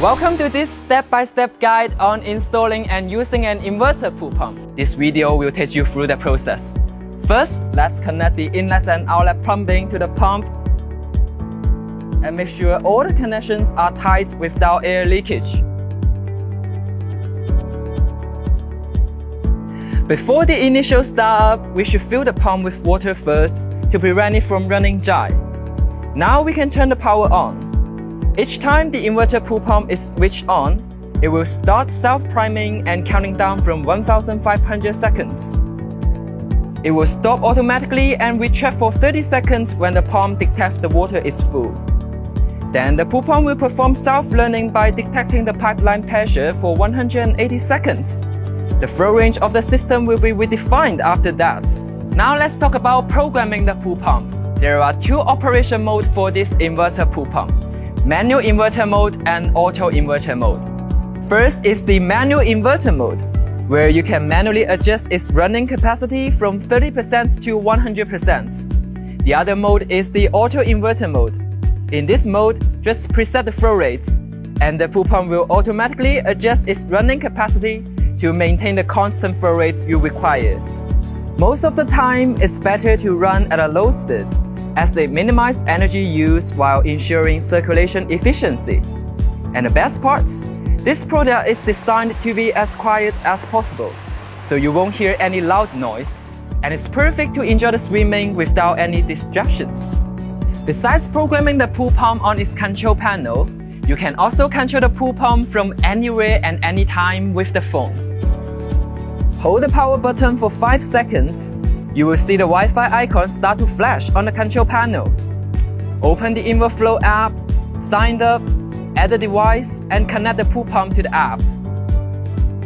Welcome to this step-by-step guide on installing and using an inverter pool pump. This video will take you through the process. First, let's connect the inlet and outlet plumbing to the pump and make sure all the connections are tight without air leakage. Before the initial startup, we should fill the pump with water first to prevent it from running dry. Now we can turn the power on. Each time the inverter pool pump is switched on, it will start self-priming and counting down from 1500 seconds. It will stop automatically and retract for 30 seconds when the pump detects the water is full. Then the pool pump will perform self-learning by detecting the pipeline pressure for 180 seconds. The flow range of the system will be redefined after that. Now let's talk about programming the pool pump. There are two operation modes for this inverter pool pump: manual inverter mode and auto inverter mode. First is the manual inverter mode, where you can manually adjust its running capacity from 30% to 100%. The other mode is the auto inverter mode. In this mode, just preset the flow rates, and the pool pump will automatically adjust its running capacity to maintain the constant flow rates you require. Most of the time, it's better to run at a low speed, as they minimize energy use while ensuring circulation efficiency. And the best parts? This product is designed to be as quiet as possible, so you won't hear any loud noise, and it's perfect to enjoy the swimming without any distractions. Besides programming the pool pump on its control panel, you can also control the pool pump from anywhere and anytime with the phone. Hold the power button for 5 seconds. You will see the Wi-Fi icon start to flash on the control panel. Open the InverPro app, sign up, add the device, and connect the pool pump to the app.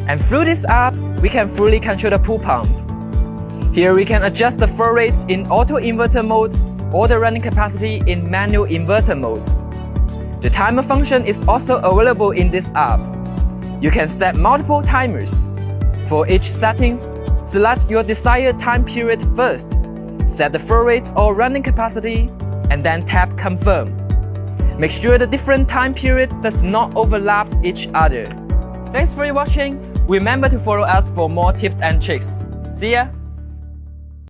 And through this app, we can fully control the pool pump. Here we can adjust the flow rates in auto inverter mode or the running capacity in manual inverter mode. The timer function is also available in this app. You can set multiple timers. For each settings, select your desired time period first, set the flow rate or running capacity, and then tap Confirm. Make sure the different time period does not overlap each other. Thanks for watching. Remember to follow us for more tips and tricks. See ya!